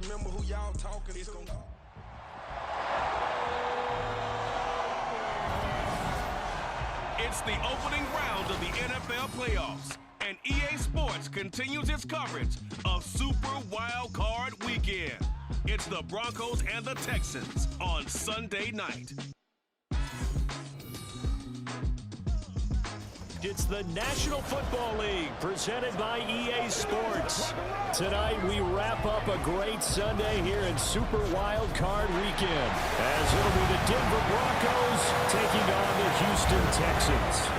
remember who y'all talking to. It's the opening round of the NFL playoffs, and EA Sports continues its coverage of Super Wild Card Weekend. It's the Broncos and the Texans on Sunday night. It's the National Football League presented by EA Sports. Tonight we wrap up a great Sunday here in Super Wild Card Weekend, as it'll be the Denver Broncos taking on the Houston Texans.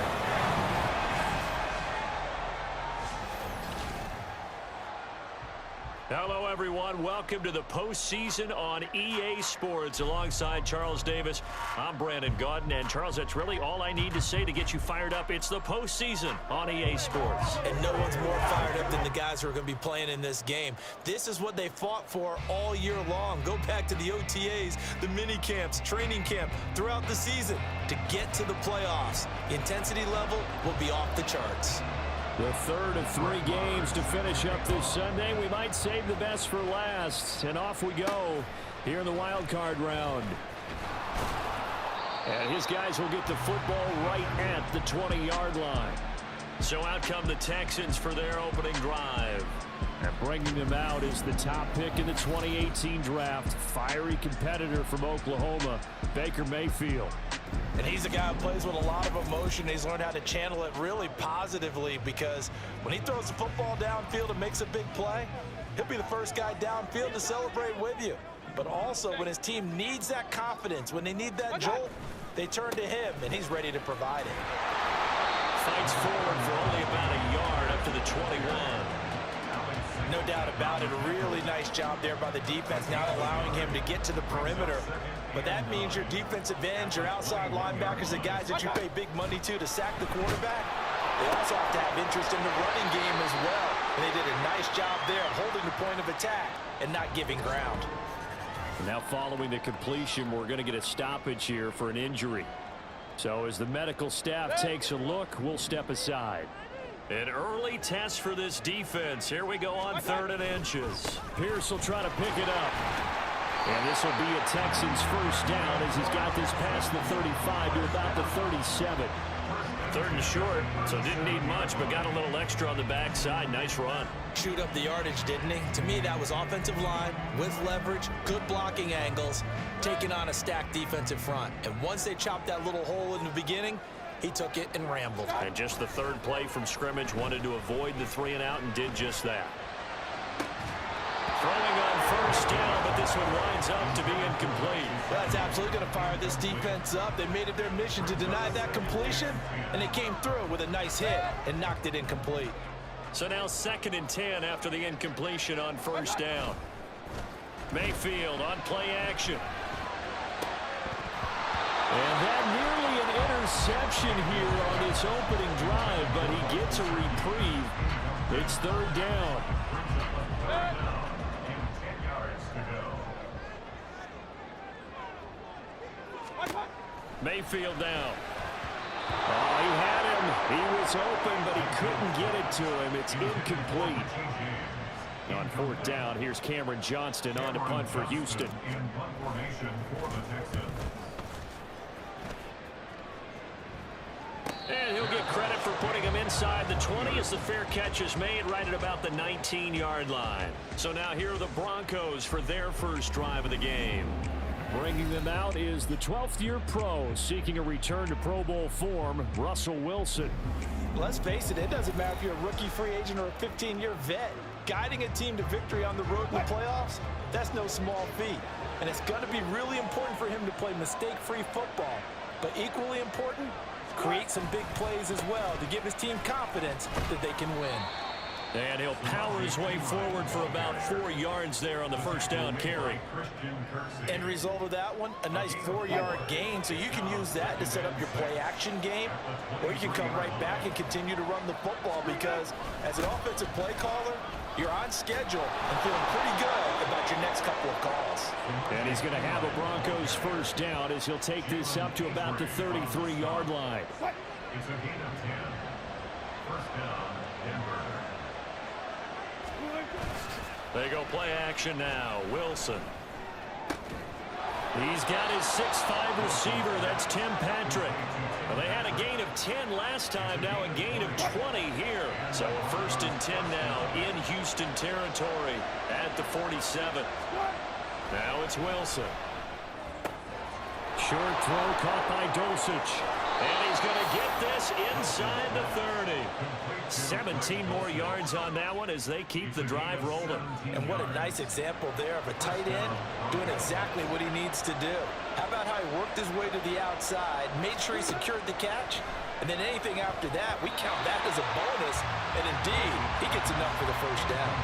Hello, everyone. Welcome to the postseason on EA Sports. Alongside Charles Davis, I'm Brandon Gaudin. And, Charles, that's really all I need to say to get you fired up. It's the postseason on EA Sports. And no one's more fired up than the guys who are going to be playing in this game. This is what they fought for all year long. Go back to the OTAs, the mini camps, training camp, throughout the season to get to the playoffs. The intensity level will be off the charts. The third of 3 games to finish up this Sunday. We might save the best for last. And off we go here in the wild card round. And his guys will get the football right at the 20-yard line. So out come the Texans for their opening drive. And bringing them out is the top pick in the 2018 draft. Fiery competitor from Oklahoma, Baker Mayfield. And he's a guy who plays with a lot of emotion. He's learned how to channel it really positively, because when he throws the football downfield and makes a big play, he'll be the first guy downfield to celebrate with you. But also, when his team needs that confidence, when they need that jolt, they turn to him, and he's ready to provide it. Fights forward for only about a yard up to the 21. No doubt about it. A really nice job there by the defense, not allowing him to get to the perimeter. But that means your defensive ends, your outside linebackers, the guys that you pay big money to sack the quarterback, they also have to have interest in the running game as well. And they did a nice job there of holding the point of attack and not giving ground. Now following the completion, we're going to get a stoppage here for an injury. So as the medical staff takes a look, we'll step aside. An early test for this defense. Here we go on 3rd and inches. Pierce will try to pick it up. And this will be a Texans first down as he's got this past the 35 to about the 37. 3rd and short, so didn't need much, but got a little extra on the backside. Nice run. Chewed up the yardage, didn't he? To me, that was offensive line with leverage, good blocking angles, taking on a stacked defensive front. And once they chopped that little hole in the beginning, he took it and rambled. And just the 3rd play from scrimmage, wanted to avoid the 3 and out and did just that. Throwing on first down, but this one winds up to be incomplete. That's absolutely going to fire this defense up. They made it their mission to deny that completion, and they came through with a nice hit and knocked it incomplete. So now 2nd and 10 after the incompletion on first down. Mayfield on play action. And that nearly an interception here on this opening drive, but he gets a reprieve. It's 3rd down. Mayfield down. Oh, he had him. He was open, but he couldn't get it to him. It's incomplete. On 4th down, here's Cameron Johnston on to punt for Houston. And he'll get credit for putting him inside the 20 as the fair catch is made right at about the 19-yard line. So now here are the Broncos for their first drive of the game. Bringing them out is the 12th-year pro seeking a return to Pro Bowl form, Russell Wilson. Let's face it, it doesn't matter if you're a rookie free agent or a 15-year vet. Guiding a team to victory on the road in the playoffs, that's no small feat. And it's going to be really important for him to play mistake-free football. But equally important, create some big plays as well to give his team confidence that they can win. And he'll power his way forward for about 4 yards there on the first down carry. End result of that one, a nice 4-yard gain, so you can use that to set up your play-action game, or you can come right back and continue to run the football, because as an offensive play caller, you're on schedule and feeling pretty good about your next couple of calls. And he's going to have a Broncos first down as he'll take this up to about the 33-yard line. It's a gain of 10. First down, Denver. They go play action now. Wilson. He's got his 6'5" receiver. That's Tim Patrick. Well, they had a gain of 10 last time, now a gain of 20 here. So a 1st and 10 now in Houston territory at the 47. Now it's Wilson. Short throw caught by Dulcich. And he's going to get this inside the 30. 17 more yards on that one as they keep the drive rolling. And what a nice example there of a tight end doing exactly what he needs to do. How about how he worked his way to the outside, made sure he secured the catch, and then anything after that, we count that as a bonus. And indeed, he gets enough for the 1st down.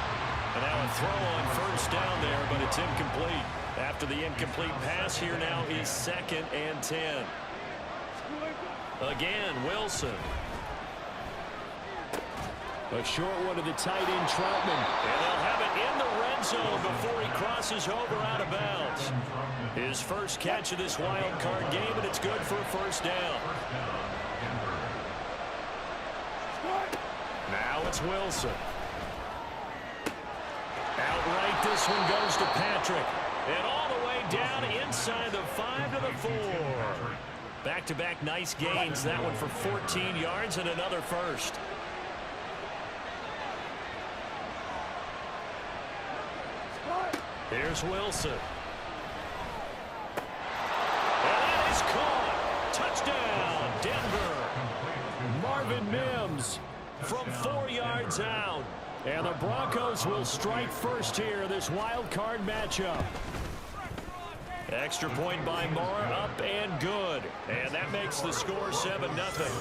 And now a throw on 1st down there, but it's incomplete. After the incomplete pass, here now is 2nd and 10. Again, Wilson. A short one to the tight end, Troutman. And they'll have it in the red zone before he crosses over out of bounds. His first catch of this wild card game, and it's good for a 1st down. Now it's Wilson. Outright, this one goes to Patrick. And all the way down inside the 5 to the 4. Back-to-back nice gains. That one for 14 yards and another 1st. Here's Wilson. And that is caught. Touchdown, Denver. Marvin Mims from 4 yards out. And the Broncos will strike first here, this wild card matchup. Extra point by Marr, up and good. And that makes the score 7-0.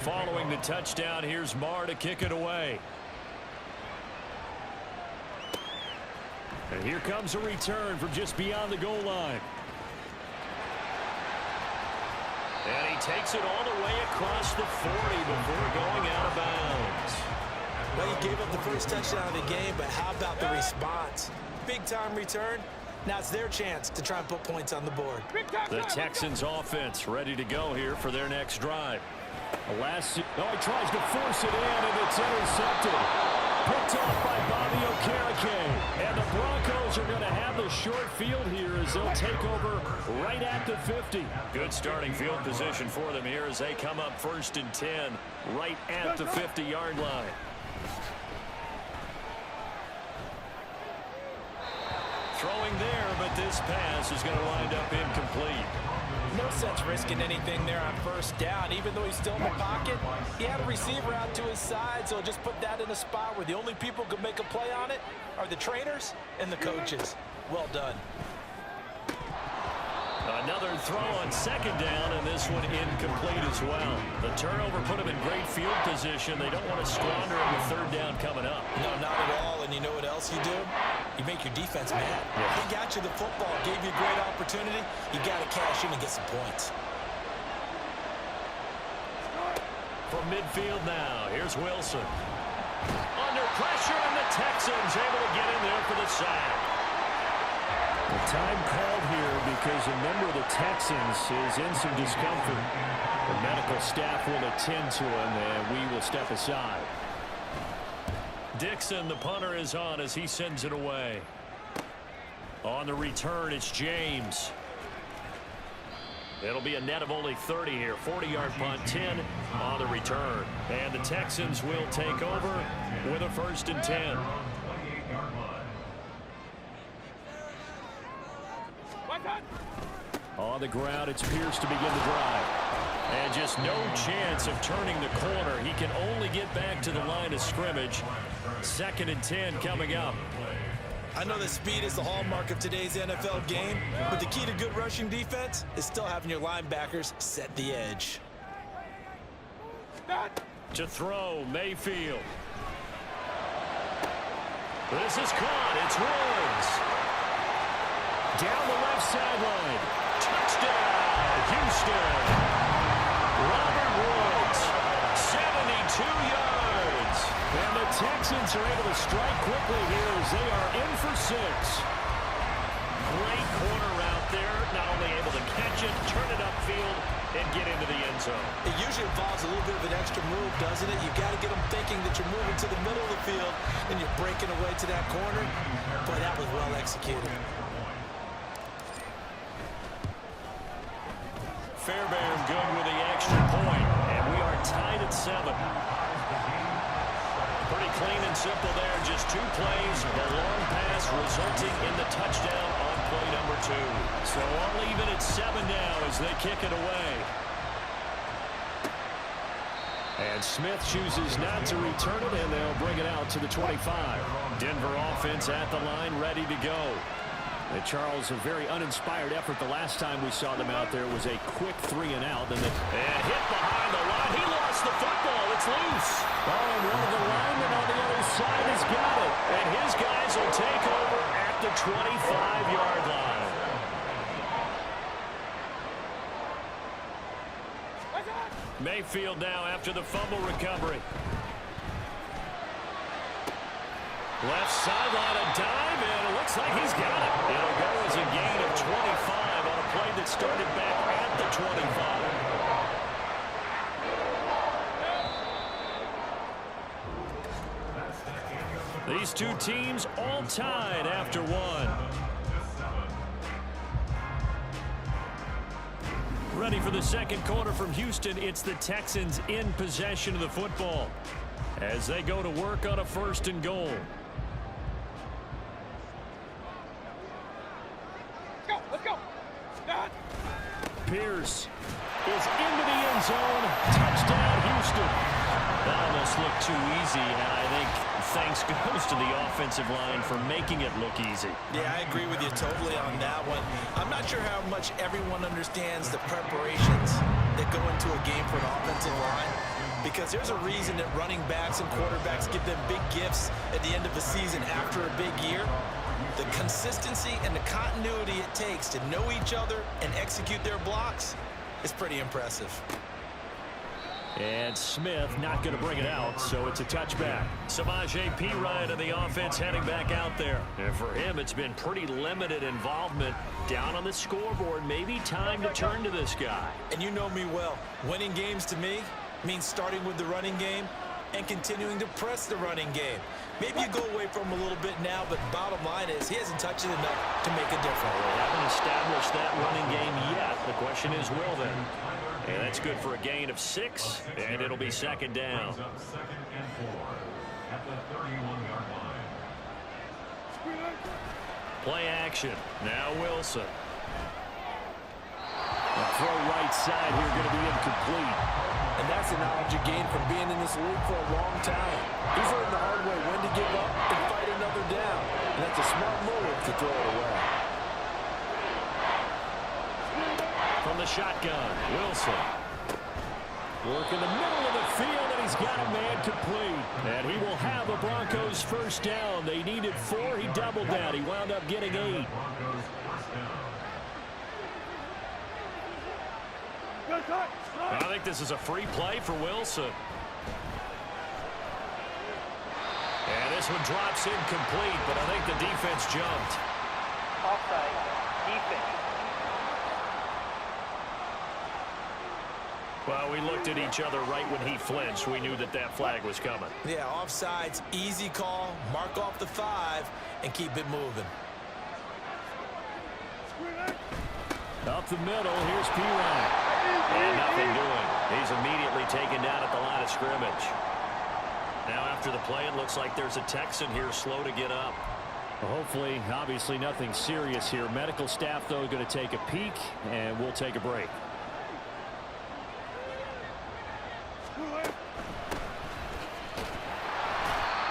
Following the touchdown, here's Marr to kick it away. And here comes a return from just beyond the goal line. And he takes it all the way across the 40 before going out of bounds. Well, he gave up the first touchdown of the game, but how about the response? Big-time return. Now it's their chance to try and put points on the board. The Texans offense ready to go here for their next drive. He tries to force it in, and it's intercepted. Picked off by Bobby Okereke. And the Broncos are going to have the short field here as they'll take over right at the 50. Good starting field position for them here as they come up 1st and 10 right at the 50-yard line. Throwing there, but this pass is going to wind up incomplete. No sense risking anything there on 1st down. Even though he's still in the pocket, he had a receiver out to his side, so just put that in a spot where the only people who can make a play on it are the trainers and the coaches. Well done. Another throw on 2nd down, and this one incomplete as well. The turnover put them in great field position. They don't want to squander it with 3rd down coming up. No, not at all. And you know what else you do? You make your defense mad. Yeah. They got you the football, gave you a great opportunity. You got to cash in and get some points. From midfield now, here's Wilson. Under pressure, and the Texans able to get in there for the sack. The time called here because a member of the Texans is in some discomfort. The medical staff will attend to him, and we will step aside. Dixon, the punter, is on as he sends it away. On the return, it's James. It'll be a net of only 30 here. 40-yard punt, 10 on the return. And the Texans will take over with a 1st and 10. On the ground, it's Pierce to begin the drive. And just no chance of turning the corner. He can only get back to the line of scrimmage. 2nd and 10 coming up. I know that speed is the hallmark of today's NFL game, but the key to good rushing defense is still having your linebackers set the edge. To throw, Mayfield. This is caught. It's Woods. Down the left sideline. Touchdown, Houston. Robert Woods, 72 yards. And the Texans are able to strike quickly here as they are in for 6. Great corner out there. Not only able to catch it, turn it upfield, and get into the end zone. It usually involves a little bit of an extra move, doesn't it? You've got to get them thinking that you're moving to the middle of the field and you're breaking away to that corner. Boy, that was well executed. Fairbairn good with the extra point, and we are tied at 7. Pretty clean and simple there. Just 2 plays. The long pass resulting in the touchdown on play number 2. So all even at 7 now as they kick it away. And Smith chooses not to return it, and they'll bring it out to the 25. Denver offense at the line, ready to go. And Charles, a very uninspired effort the last time we saw them out there. It was a quick 3 and out. And hit behind the line. He lost the football. It's loose. Oh, and one of the linemen on the other side has got it. And his guys will take over at the 25-yard line. Mayfield now after the fumble recovery. Left sideline, a dive, and it looks like he's got it. It'll go as a gain of 25 on a play that started back at the 25. These two teams all tied after 1. Ready for the second quarter from Houston. It's the Texans in possession of the football as they go to work on a 1st and goal. Pierce is into the end zone. Touchdown, Houston. That almost looked too easy, and I think thanks goes to the offensive line for making it look easy. Yeah, I agree with you totally on that one. I'm not sure how much everyone understands the preparations that go into a game for an offensive line, because there's a reason that running backs and quarterbacks give them big gifts at the end of the season after a big year. The consistency and the continuity it takes to know each other and execute their blocks is pretty impressive. And Smith not going to bring it out, so it's a touchback. Samaje Perine of the offense heading back out there. And for him, it's been pretty limited involvement down on the scoreboard. Maybe time to turn to this guy. And you know me well. Winning games to me means starting with the running game and continuing to press the running game. Maybe you go away from him a little bit now, but bottom line is he hasn't touched it enough to make a difference. They haven't established that running game yet. The question is, will they? And that's good for a gain of 6, and it'll be 2nd down. Play action. Now Wilson. The throw right side here going to be incomplete. And that's the knowledge you gain from being in this league for a long time. He's learned the hard way when to give up and fight another down. And that's a smart move to throw it away. From the shotgun, Wilson. Work in the middle of the field, and he's got a man complete. And he will have a Broncos 1st down. They needed 4. He doubled that. He wound up getting 8. I think this is a free play for Wilson. And this one drops incomplete, but I think the defense jumped. Offside, defense. Well, we looked at each other right when he flinched. We knew that that flag was coming. Yeah, offsides, easy call, mark off the 5, and keep it moving. Up the middle, here's Perine. And nothing doing. He's immediately taken down at the line of scrimmage. Now after the play, it looks like there's a Texan here slow to get up. Well, hopefully, obviously nothing serious here. Medical staff, though, going to take a peek, and we'll take a break.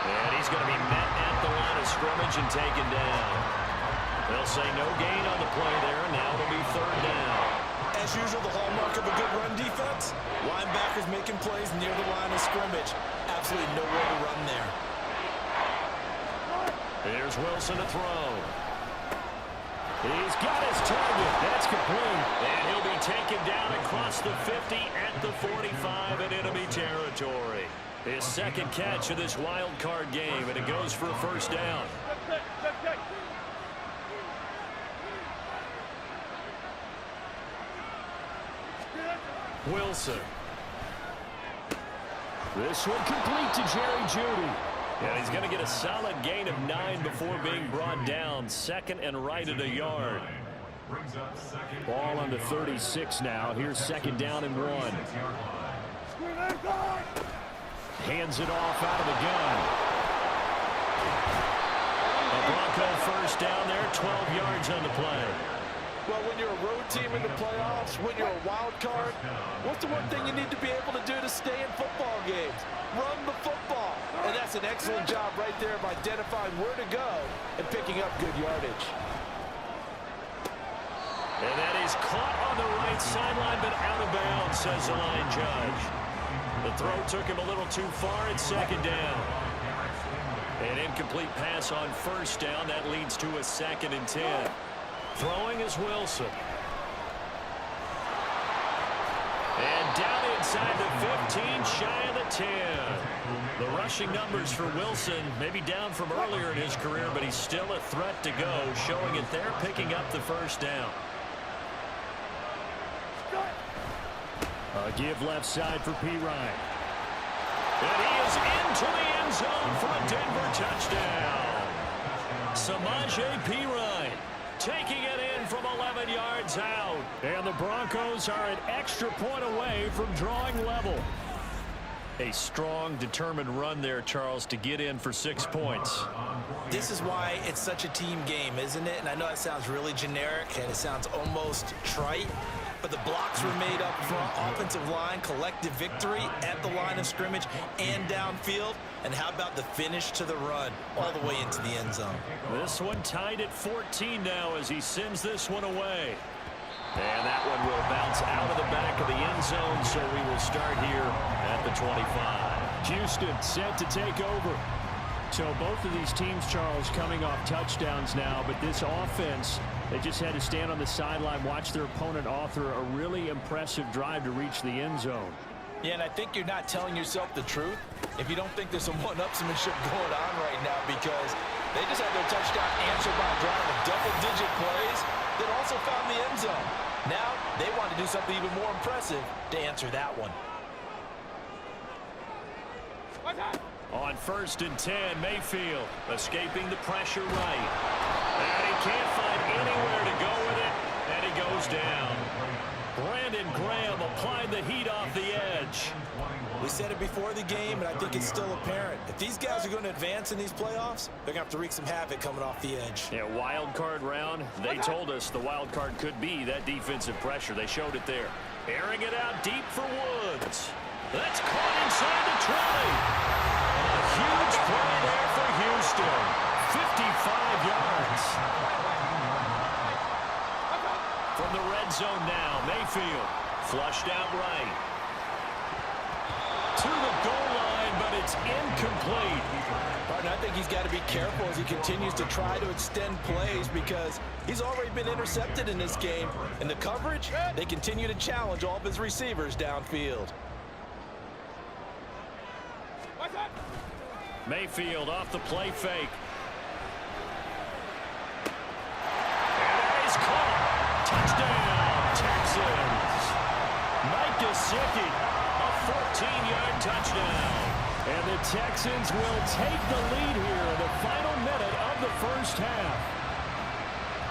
And he's going to be met at the line of scrimmage and taken down. They'll say no gain on the play there. Now it'll be 3rd down. As usual, the hallmark of a good run defense, linebackers making plays near the line of scrimmage. Absolutely nowhere to run there. Here's Wilson to throw. He's got his target. That's complete. And he'll be taken down across the 50 at the 45 and enemy territory. His 2nd catch of this wild card game, and it goes for a 1st down. Wilson. This one complete to Jerry Jeudy. And he's going to get a solid gain of 9 before being brought down. Second and right at a yard. Ball on the 36 now. Here's second down and 1. Hands it off out of the gun. A Bronco first down there, 12 yards on the play. Well, when you're a road team in the playoffs, when you're a wild card, what's the one thing you need to be able to do to stay in football games? Run the football. And that's an excellent job right there of identifying where to go and picking up good yardage. And that is caught on the right sideline, but out of bounds, says the line judge. The throw took him a little too far at second down. An incomplete pass on first down. That leads to a 2nd and 10. Throwing is Wilson. And down inside the 15, shy of the 10. The rushing numbers for Wilson maybe down from earlier in his career, but he's still a threat to go, showing it there, picking up the first down. A give left side for P. Ryan. And he is into the end zone for a Denver touchdown. Samaje P. Ryan taking it in from 11 yards out. And the Broncos are an extra point away from drawing level. A strong, determined run there, Charles, to get in for 6 points. This is why it's such a team game, isn't it? And I know it sounds really generic and it sounds almost trite, but the blocks were made up front, offensive line, collective victory at the line of scrimmage and downfield. And how about the finish to the run all the way into the end zone? This one tied at 14 now as he sends this one away. And that one will bounce out of the back of the end zone, so we will start here at the 25. Houston set to take over. So both of these teams, Charles, coming off touchdowns now, but this offense, they just had to stand on the sideline, watch their opponent author a really impressive drive to reach the end zone. Yeah, and I think you're not telling yourself the truth if you don't think there's some one-upsmanship going on right now, because they just had their touchdown answered by a drive of double-digit plays that also found the end zone. Now they want to do something even more impressive to answer that one. On 1st and 10, Mayfield escaping the pressure right. And he can't find anywhere to go with it, and he goes down. Brandon Graham applied the heat off the edge. We said it before the game, and I think it's still apparent. If these guys are going to advance in these playoffs, they're going to have to wreak some havoc coming off the edge. Yeah, wild card round. They told us the wild card could be that defensive pressure. They showed it there. Airing it out deep for Woods. That's caught inside the 20. A huge play there for Houston. 55 yards. From the red zone now, Mayfield flushed out right. To the goal line, but it's incomplete. Pardon, I think he's got to be careful as he continues to try to extend plays, because he's already been intercepted in this game. And the coverage, they continue to challenge all of his receivers downfield. Mayfield off the play fake. And that is caught. Touchdown, Texans. Mike Gesicki, a 14-yard touchdown. And the Texans will take the lead here in the final minute of the first half.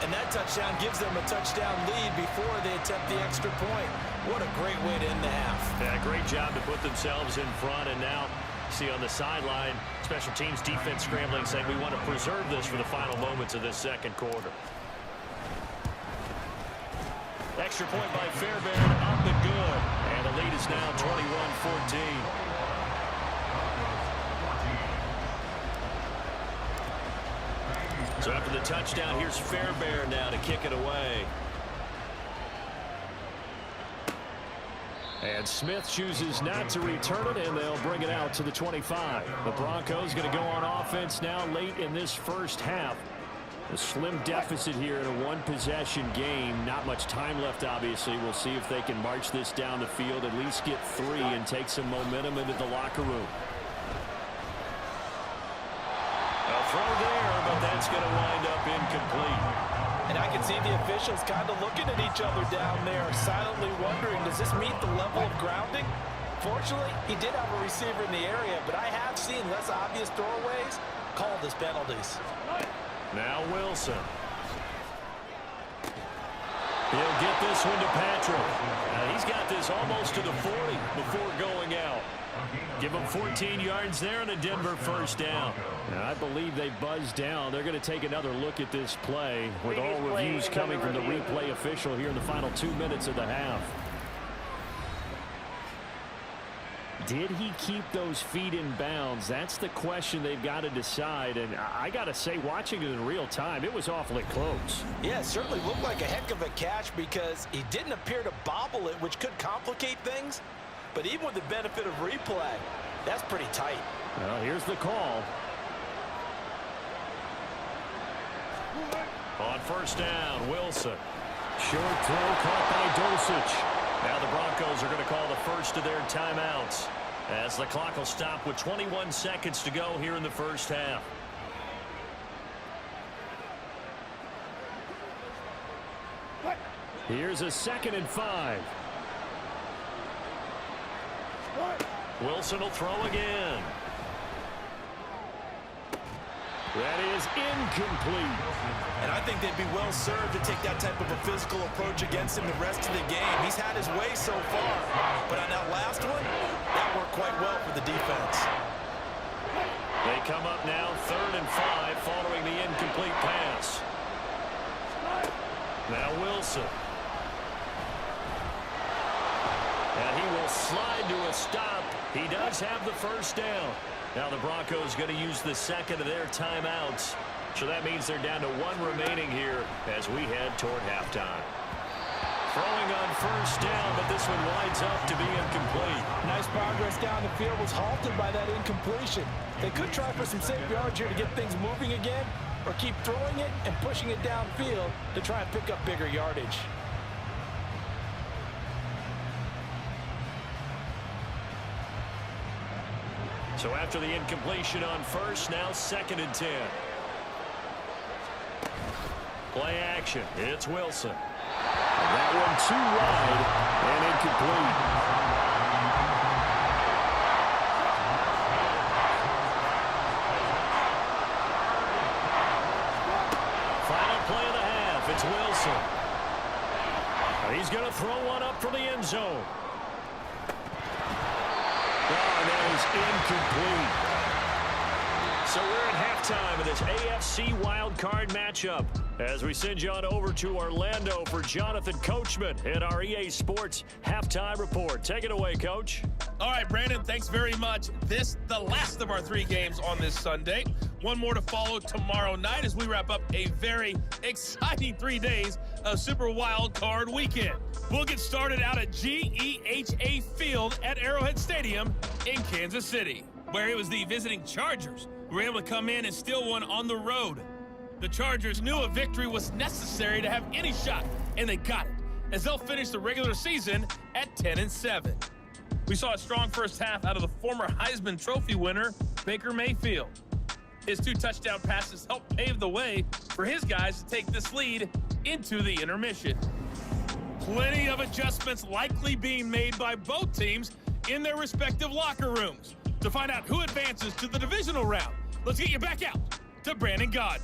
And that touchdown gives them a touchdown lead before they attempt the extra point. What a great way to end the half. Yeah, great job to put themselves in front, and now see on the sideline, special teams defense scrambling, saying we want to preserve this for the final moments of this second quarter. Extra point by Fairbairn, up and good. And the lead is now 21-14. So after the touchdown, here's Fairbairn now to kick it away. And Smith chooses not to return it, and they'll bring it out to the 25. The Broncos going to go on offense now late in this first half. A slim deficit here in a one-possession game. Not much time left, obviously. We'll see if they can march this down the field, at least get 3, and take some momentum into the locker room. A throw there, but that's going to wind up incomplete. And I can see the officials kind of looking at each other down there, silently wondering, does this meet the level of grounding? Fortunately, he did have a receiver in the area, but I have seen less obvious throwaways called as penalties. Now Wilson. He'll get this one to Patrick. He's got this almost to the 40 before going out. Give him 14 yards there and a Denver first down. And I believe they buzzed down. They're going to take another look at this play with all reviews coming from the replay official here in the final 2 minutes of the half. Did he keep those feet in bounds? That's the question they've got to decide. And I got to say, watching it in real time, it was awfully close. Yeah, it certainly looked like a heck of a catch because he didn't appear to bobble it, which could complicate things. But even with the benefit of replay, that's pretty tight. Well, here's the call. On first down, Wilson. Short throw caught by Dulcich. Now the Broncos are going to call the first of their timeouts as the clock will stop with 21 seconds to go here in the first half. Here's a 2nd and 5. Wilson will throw again. That is incomplete. And I think they'd be well served to take that type of a physical approach against him the rest of the game. He's had his way so far, but on that last one, that worked quite well for the defense. They come up now 3rd and 5 following the incomplete pass. Now Wilson. And he will slide to a stop. He does have the first down. Now the Broncos going to use the 2nd of their timeouts. So that means they're down to 1 remaining here as we head toward halftime. Throwing on first down, but this one winds up to be incomplete. Nice progress down the field was halted by that incompletion. They could try for some safe yards here to get things moving again, or keep throwing it and pushing it downfield to try and pick up bigger yardage. So after the incompletion on first, now 2nd and 10. Play action. It's Wilson. And that one too wide and incomplete. Final play of the half. It's Wilson. And he's going to throw one up for the end zone. Oh, that is incomplete. So we're at halftime of this AFC wildcard matchup as we send you on over to Orlando for Jonathan Coachman in our EA Sports Halftime Report. Take it away, Coach. All right, Brandon, thanks very much. This, the last of our 3 games on this Sunday. One more to follow tomorrow night as we wrap up a very exciting 3 days of Super Wild Card Weekend. We'll get started out at GEHA Field at Arrowhead Stadium in Kansas City, where it was the visiting Chargers who were able to come in and steal one on the road. The Chargers knew a victory was necessary to have any shot, and they got it, as they'll finish the regular season at 10-7. We saw a strong first half out of the former Heisman Trophy winner, Baker Mayfield. His 2 touchdown passes helped pave the way for his guys to take this lead into the intermission. Plenty of adjustments likely being made by both teams in their respective locker rooms. To find out who advances to the divisional round, let's get you back out to Brandon Gaud.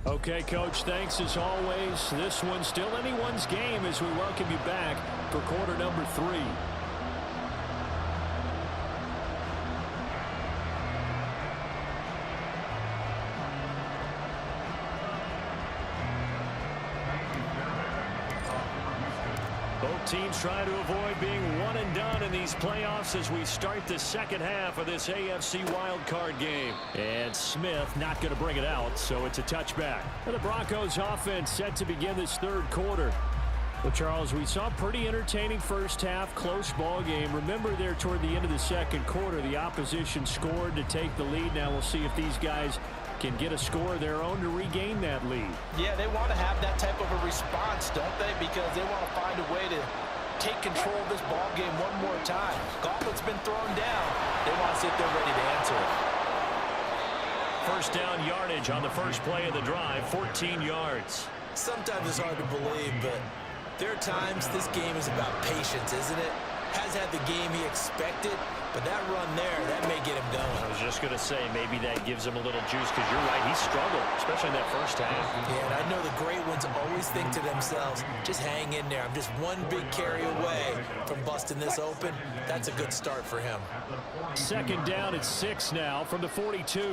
Okay, Coach, thanks as always. This one's still anyone's game as we welcome you back for quarter number 3. Both teams trying to avoid being one and done in these playoffs as we start the second half of this AFC wildcard game. And Smith not going to bring it out, so it's a touchback. And the Broncos offense set to begin this third quarter. Well, Charles, we saw a pretty entertaining first half, close ball game. Remember there toward the end of the second quarter, the opposition scored to take the lead. Now we'll see if these guys can get a score of their own to regain that lead. Yeah, they want to have that type of a response, don't they? Because they want to find a way to take control of this ball game one more time. Gauntlet's been thrown down. They want to see if they're ready to answer it. First down yardage on the first play of the drive, 14 yards. Sometimes it's hard to believe, but there are times this game is about patience, isn't it? Has had the game he expected, but that run there, that may get him going. I was just going to say, maybe that gives him a little juice, because you're right, he struggled, especially in that first half. Yeah, and I know the great ones always think to themselves, just hang in there. I'm just one big carry away from busting this open. That's a good start for him. Second down at 6 now from the 42.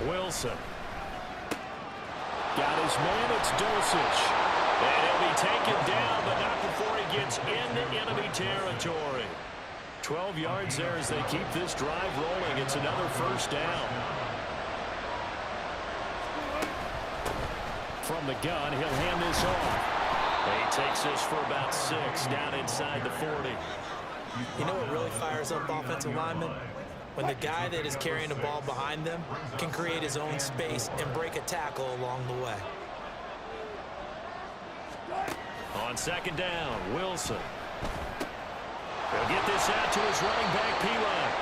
Wilson. Got his man, it's Dulcich. And he'll be taken down, but not before he gets into enemy territory. 12 yards there as they keep this drive rolling. It's another first down. From the gun, he'll hand this off. He takes this for about 6, down inside the 40. You know what really fires up offensive linemen? When the guy that is carrying the ball behind them can create his own space and break a tackle along the way. On second down, Wilson. He'll get this out to his running back, P-Line.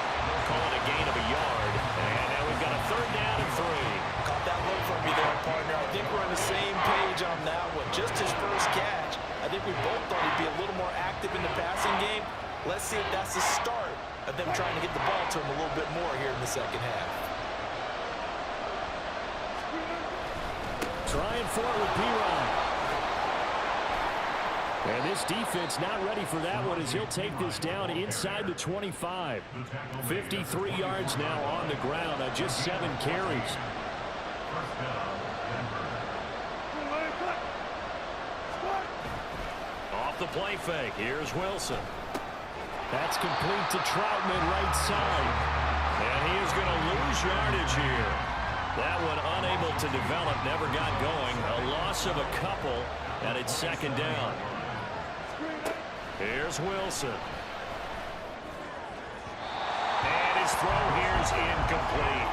Call it a gain of a yard. And now we've got a third down and 3. Caught that look from me there, partner. I think we're on the same page on that one. Just his first catch. I think we both thought he'd be a little more active in the passing game. Let's see if that's the start of them trying to get the ball to him a little bit more here in the second half. Trying for it with P-Ron. And this defense not ready for that one as he'll take this down inside the 25. 53 yards now on the ground on just 7 carries. Off the play fake. Here's Wilson. That's complete to Troutman right side. And he is going to lose yardage here. That one unable to develop, never got going. A loss of a couple, and it's second down. Here's Wilson. And his throw here is incomplete.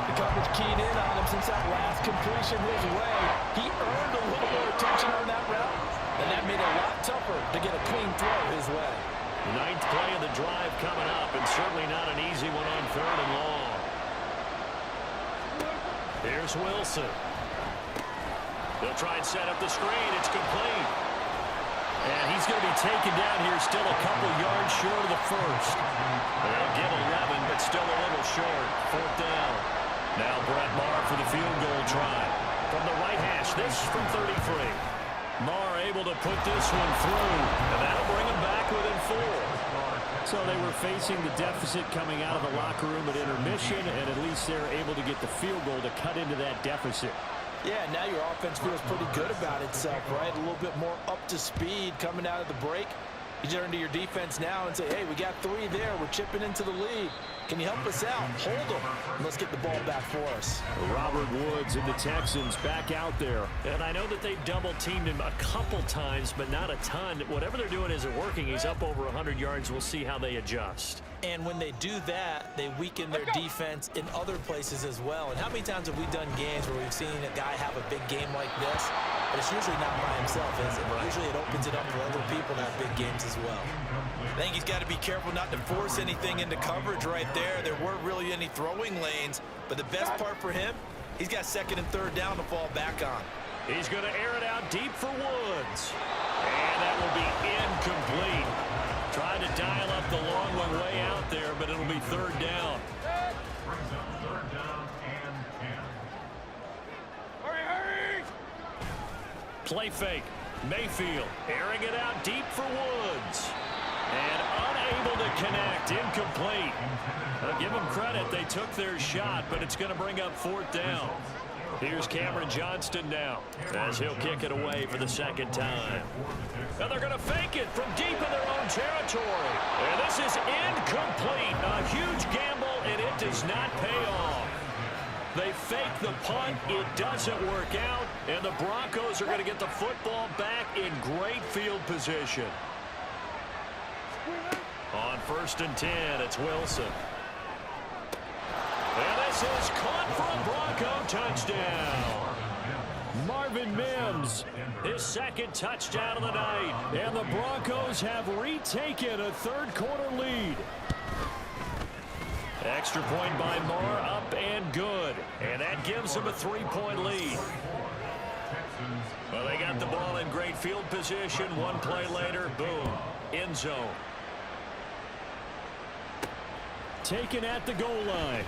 The coverage keyed in on him since that last completion his way. He earned a little more attention on that route, and that made it a lot tougher to get a clean throw his way. 9th play of the drive coming up, and certainly not an easy one on 3rd and long. Here's Wilson. They'll try and set up the screen. It's complete. And he's going to be taken down here, still a couple yards short of the first. They'll get 11, but still a little short. 4th down. Now Brett Maher for the field goal try. From the right hash, this from 33. Maher able to put this one through, and that'll bring him back within 4. So they were facing the deficit coming out of the locker room at intermission, and at least they're able to get the field goal to cut into that deficit. Yeah, now your offense feels pretty good about itself, right? A little bit more up to speed coming out of the break. You turn to your defense now and say, hey, we got 3 there. We're chipping into the lead. Can you help us out? Hold them. And let's get the ball back for us. Robert Woods and the Texans back out there. And I know that they've double-teamed him a couple times, but not a ton. Whatever they're doing isn't working. He's up over 100 yards. We'll see how they adjust. And when they do that, they weaken their defense in other places as well. And how many times have we done games where we've seen a guy have a big game like this, but it's usually not by himself, is it? Right. Usually it opens it up for other people to have big games as well. I think he's got to be careful not to force anything into coverage right there. There weren't really any throwing lanes, but the best part for him, he's got 2nd and 3rd down to fall back on. He's going to air it out deep for Woods. And that will be incomplete. Tried to dial up the long one way out there, but it'll be 3rd down. Brings up 3rd down and 10. Hurry! Play fake. Mayfield airing it out deep for Woods. And unable to connect. Incomplete. I'll give them credit. They took their shot, but it's going to bring up 4th down. Here's Cameron Johnston now as he'll kick it away for the 2nd time. And they're going to fake it from deep in their own territory. And this is incomplete. A huge gamble, and it does not pay off. They fake the punt. It doesn't work out, and the Broncos are going to get the football back in great field position. On 1st and 10, it's Wilson. And this is caught for a Bronco touchdown. Marvin Mims, his 2nd touchdown of the night. And the Broncos have retaken a 3rd quarter lead. Extra point by Moore, up and good. And that gives them a 3-point lead. Well, they got the ball in great field position. One play later, boom, end zone. Taken at the goal line.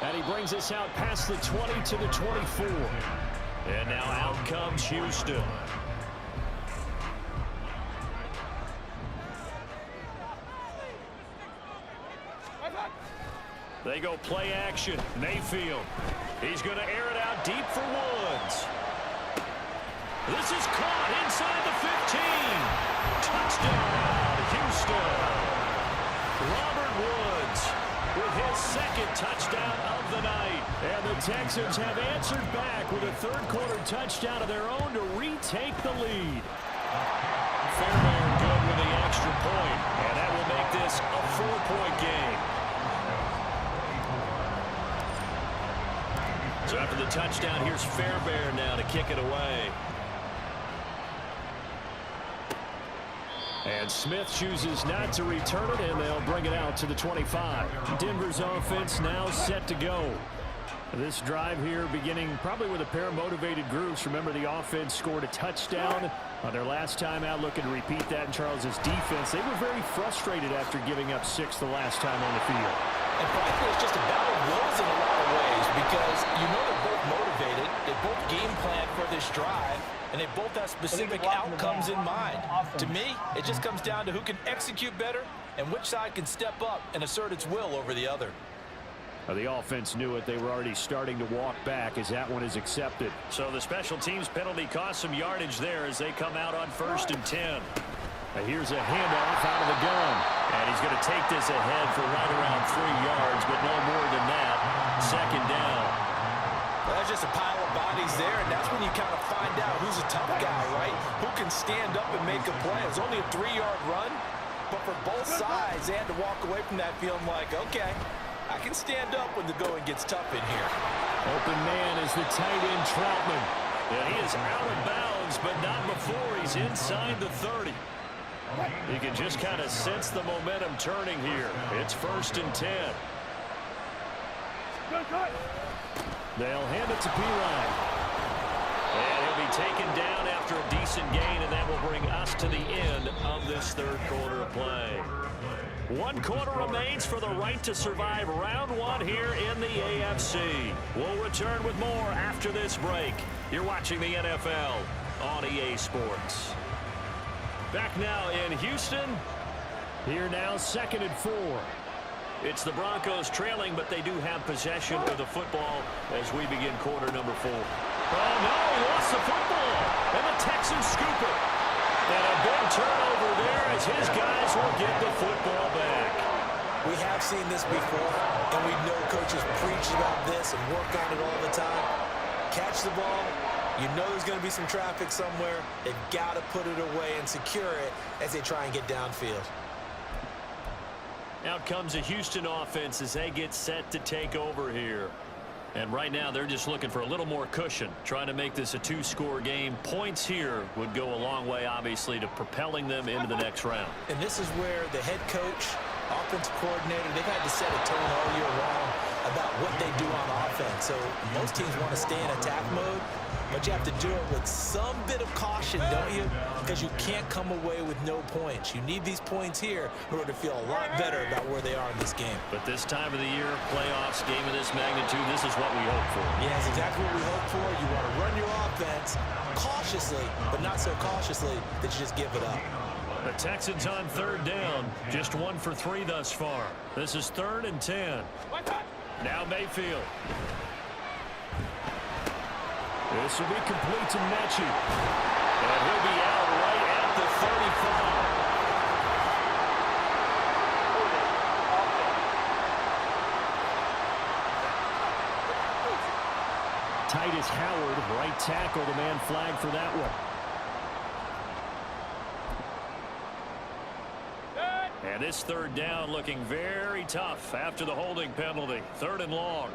And he brings us out past the 20 to the 24. And now out comes Houston. They go play action. Mayfield. He's going to air it out deep for Woods. This is caught inside the 15. Touchdown, Houston. Robert Woods with his 2nd touchdown of the night. And the Texans have answered back with a 3rd quarter touchdown of their own to retake the lead. Fairbairn good with the extra point. And that will make this a 4-point game. So after the touchdown, here's Fairbairn now to kick it away. And Smith chooses not to return it, and they'll bring it out to the 25. Denver's offense now set to go. This drive here beginning probably with a pair of motivated groups. Remember, the offense scored a touchdown on their last time out. Looking to repeat that in Charles's defense. They were very frustrated after giving up 6 the last time on the field. And frankly, it's just a battle of wills in a lot of ways because you know they're both motivated. They both game plan for this drive, and they both have specific outcomes in mind. To me, it just comes down to who can execute better and which side can step up and assert its will over the other. The offense knew it. They were already starting to walk back as that one is accepted. So the special teams penalty cost some yardage there as they come out on 1st and 10. Here's a handoff out of the gun. And he's going to take this ahead for right around 3 yards, but no more than that. 2nd down. Well, that's just a pile of bodies there, and that's when you kind of find out who's a tough guy, right? Who can stand up and make a play. It was only a 3-yard run, but for both sides, they had to walk away from that feeling like, okay, I can stand up when the going gets tough in here. Open man is the tight end, Troutman. And he is out of bounds, but not before he's inside the 30. You can just kind of sense the momentum turning here. It's 1st and 10. They'll hand it to Pirine. And he'll be taken down after a decent gain, and that will bring us to the end of this 3rd quarter of play. 1 quarter remains for the right to survive round 1 here in the AFC. We'll return with more after this break. You're watching the NFL on EA Sports. Back now in Houston. Here now 2nd and 4. It's the Broncos trailing, but they do have possession of the football as we begin quarter number 4. Oh, no, he lost the football. And the Texans scoop it. And a big turnover there as his guys will get the football back. We have seen this before, and we know coaches preach about this and work on it all the time. Catch the ball. You know there's going to be some traffic somewhere. They've got to put it away and secure it as they try and get downfield. Out comes a Houston offense as they get set to take over here. And right now they're just looking for a little more cushion, trying to make this a 2-score game. Points here would go a long way, obviously, to propelling them into the next round. And this is where the head coach, offensive coordinator, they've had to set a tone all year long about what they do on offense. So most teams want to stay in attack mode, but you have to do it with some bit of caution, don't you? Because you can't come away with no points. You need these points here in order to feel a lot better about where they are in this game. But this time of the year, playoffs, game of this magnitude, this is what we hope for. Yeah, it's exactly what we hope for. You want to run your offense cautiously, but not so cautiously that you just give it up. The Texans on 3rd down, just 1 for 3 thus far. This is 3rd and 10. Now Mayfield. This will be complete to Mechie. And he'll be out right at the 35. Titus Howard, right tackle, the man flagged for that one. And this third down looking very tough after the holding penalty. 3rd and long.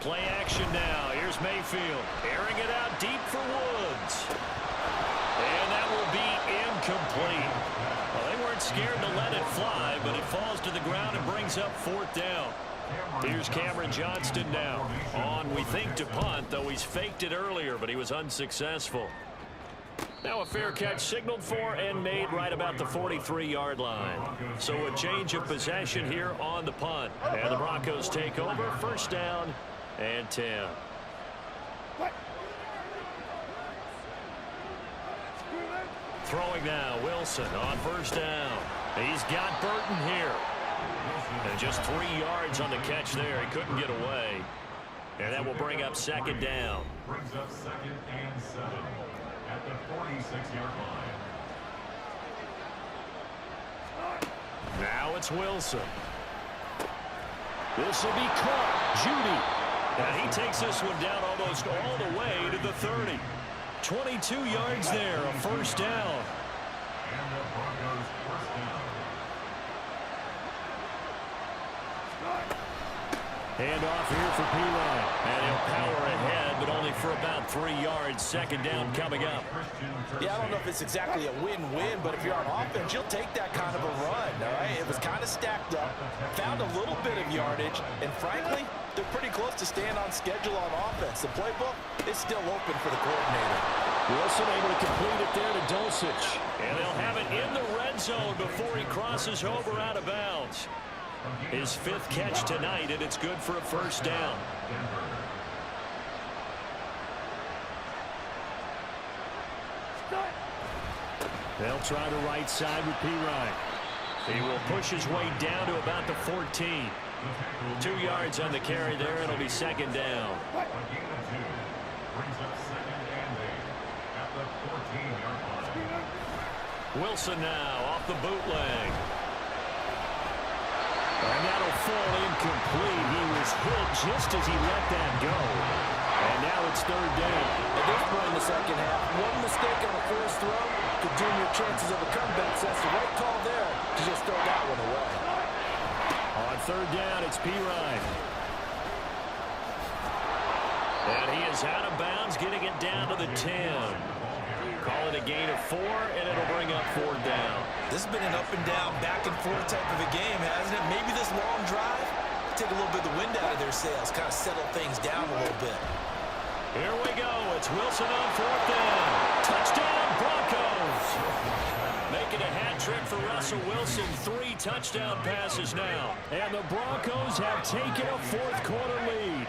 Play action now. Here's Mayfield. Airing it out deep for Woods. And that will be incomplete. Well, they weren't scared to let it fly, but it falls to the ground and brings up 4th down. Here's Cameron Johnston now. On, we think, to punt, though he's faked it earlier, but he was unsuccessful. Now a fair catch signaled for and made right about the 43-yard line. So a change of possession here on the punt. And the Broncos take over. 1st down and 10. Throwing now, Wilson on 1st down. He's got Burton here. And just 3 yards on the catch there. He couldn't get away. And that will bring up 2nd down. Brings up 2nd and 7 at the 46-yard line. Now it's Wilson. This will be caught. Judy. And he takes this one down almost all the way to the 30. 22 yards there, a 1st down. And the Broncos 1st down. Hand off here for P-Line. And he'll power ahead, but only for about 3 yards. 2nd down coming up. Yeah, I don't know if it's exactly a win-win, but if you're on offense, you'll take that kind of a run, all right? It was kind of stacked up, found a little bit of yardage, and frankly, they're pretty close to staying on schedule on offense. The playbook is still open for the coordinator. Wilson able to complete it there to Dulcich. And they'll have it in the red zone before he crosses over out of bounds. His 5th catch tonight, and it's good for a 1st down. They'll try the right side with P-Ryan. He will push his way down to about the 14. 2 yards on the carry there. It'll be 2nd down. Wilson now off the bootleg. And that'll fall incomplete. He was hit just as he let that go. And now it's 3rd down. At this point in the 2nd half, one mistake on the first throw could doom your chances of a comeback. So that's the right call there to just throw that one away. On 3rd down, it's P-Ryan. And he is out of bounds, getting it down to the 10. Call it a gain of 4, and it'll bring up 4th down. This has been an up and down, back and forth type of a game, hasn't it? Maybe this long drive take a little bit of the wind out of their sails, kind of settle things down a little bit. Here we go. It's Wilson on 4th down. Touchdown, Broncos. Making a hat trick for Russell Wilson. 3 touchdown passes now. And the Broncos have taken a 4th quarter lead.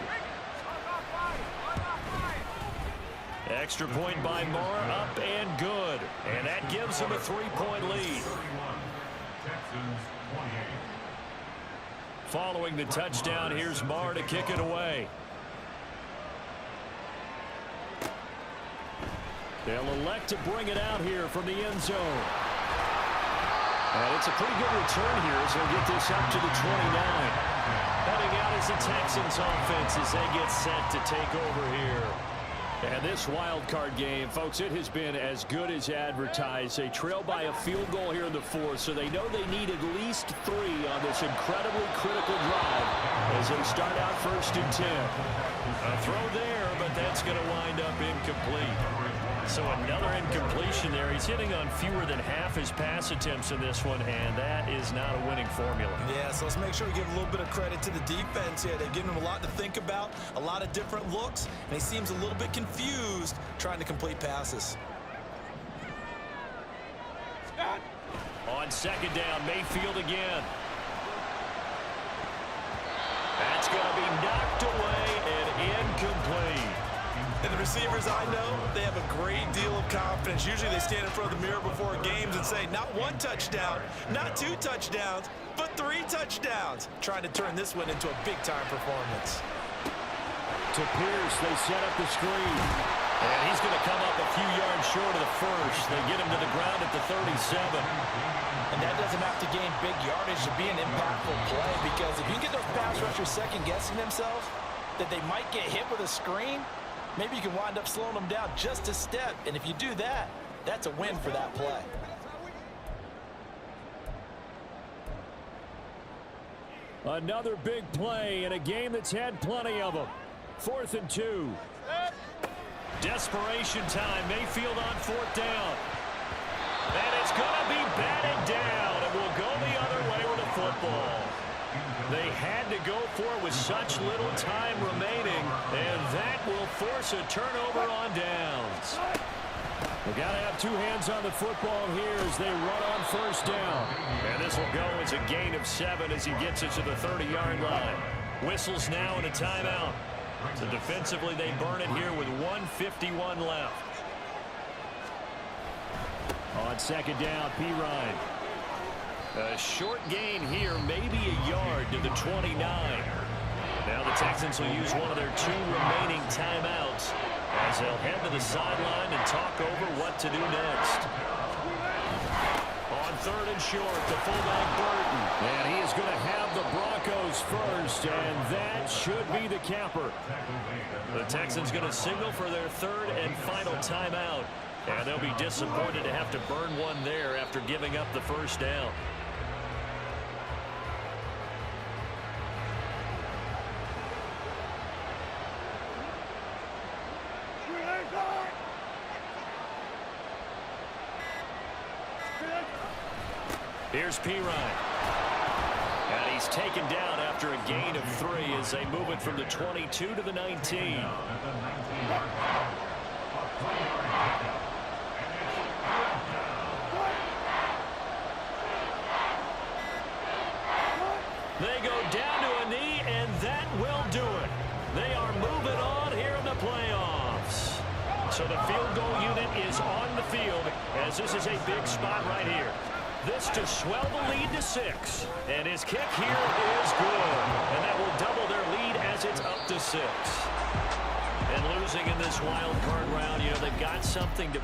Extra point by Moore, up and good. And that gives them a 3-point lead. Following the touchdown, here's Moore to kick it away. They'll elect to bring it out here from the end zone. And it's a pretty good return here as they'll get this up to the 29. Heading out is the Texans offense as they get set to take over here. And this wild card game, folks, it has been as good as advertised. They trail by a field goal here in the 4th, so they know they need at least 3 on this incredibly critical drive as they start out 1st and 10. A throw there, but that's going to wind up incomplete. So another incompletion there. He's hitting on fewer than half his pass attempts in this one, and that is not a winning formula. Yeah, so let's make sure we give a little bit of credit to the defense here. They're giving him a lot to think about, a lot of different looks, and he seems a little bit confused trying to complete passes. On 2nd down, Mayfield again. That's going to be knocked away and incomplete. And the receivers I know, they have a great deal of confidence. Usually they stand in front of the mirror before games and say, not 1 touchdown, not 2 touchdowns, but 3 touchdowns. Trying to turn this one into a big-time performance. To Pierce, they set up the screen. And he's going to come up a few yards short of the 1st. They get him to the ground at the 37. And that doesn't have to gain big yardage to be an impactful play, because if you can get those pass rushers second-guessing themselves, that they might get hit with a screen, maybe you can wind up slowing them down just a step. And if you do that, that's a win for that play. Another big play in a game that's had plenty of them. 4th and 2. Desperation time. Mayfield on 4th down. And it's going to be batted down. And will go the other way with the football. They had to go for it with such little time remaining. And that will force a turnover on downs. We've got to have two hands on the football here as they run on 1st down. And this will go as a gain of 7 as he gets it to the 30-yard line. Whistles now and a timeout. So defensively, they burn it here with 1:51 left. On 2nd down, P-Ryan. A short gain here, maybe a yard to the 29. Now the Texans will use one of their 2 remaining timeouts as they'll head to the sideline and talk over what to do next. On 3rd and short, the fullback Burton. And he is going to have the Broncos first, and that should be the capper. The Texans going to signal for their 3rd and final timeout. And they'll be disappointed to have to burn one there after giving up the 1st down. Here's P-Ryan. And he's taken down after a gain of 3 as they move it from the 22 to the 19. They go down to a knee, and that will do it. They are moving on here in the playoffs. So the field goal unit is on the field as this is a big spot right here. This to swell the lead to 6. And his kick here is good. And that will double their lead as it's up to 6. And losing in this wild card round, you know, they've got something to